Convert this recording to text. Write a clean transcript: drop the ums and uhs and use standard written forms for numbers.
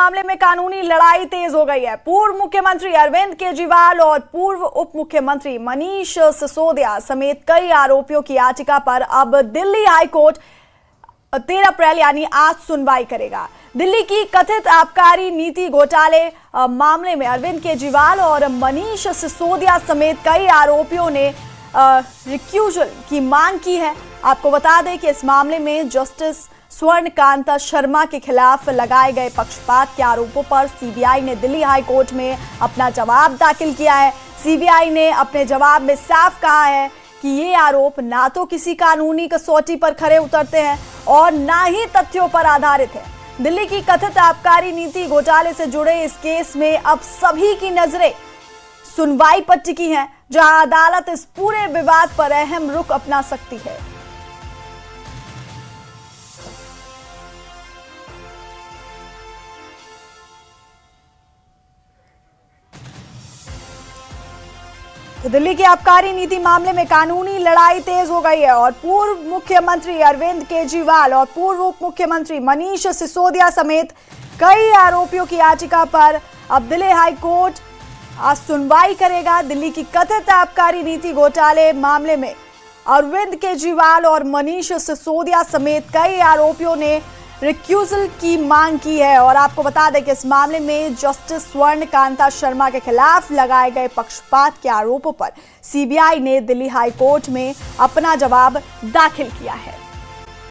मामले में कानूनी लड़ाई तेज हो गई है। पूर्व मुख्यमंत्री अरविंद केजरीवाल और पूर्व उप मुख्यमंत्री मनीष सिसोदिया समेत कई आरोपियों की याचिका पर अब दिल्ली हाई कोर्ट 13 अप्रैल यानी आज सुनवाई करेगा। दिल्ली की कथित आबकारी नीति घोटाले मामले में अरविंद केजरीवाल और मनीष सिसोदिया समेत कई आरोपियों ने रिक्यूजल की मांग की है। आपको बता दें कि इस मामले में जस्टिस स्वर्णकांता शर्मा के खिलाफ लगाए गए पक्षपात के आरोपों पर सीबीआई ने दिल्ली हाई कोर्ट में अपना जवाब दाखिल किया है। सीबीआई ने अपने जवाब में साफ कहा है कि ये आरोप ना तो किसी कानूनी कसौटी पर खरे उतरते हैं और ना ही तथ्यों पर आधारित है। दिल्ली की कथित आबकारी नीति घोटाले से जुड़े इस केस में अब सभी की नजरें सुनवाई पर टिकी हैं, जहां अदालत इस पूरे विवाद पर अहम रुख अपना सकती है। तो दिल्ली की आबकारी नीति मामले में कानूनी लड़ाई तेज हो गई है और पूर्व मुख्यमंत्री अरविंद केजरीवाल और पूर्व उप मुख्यमंत्री मनीष सिसोदिया समेत कई आरोपियों की याचिका पर अब दिल्ली हाई कोर्ट आज सुनवाई करेगा। दिल्ली की कथित आबकारी नीति घोटाले मामले में अरविंद केजरीवाल और मनीष सिसोदिया समेत कई आरोपियों ने रिक्यूजल की मांग की है और आपको बता दें कि इस मामले में जस्टिस स्वर्णकांता शर्मा के खिलाफ लगाए गए पक्षपात के आरोपों पर सीबीआई ने दिल्ली हाई कोर्ट में अपना जवाब दाखिल किया है।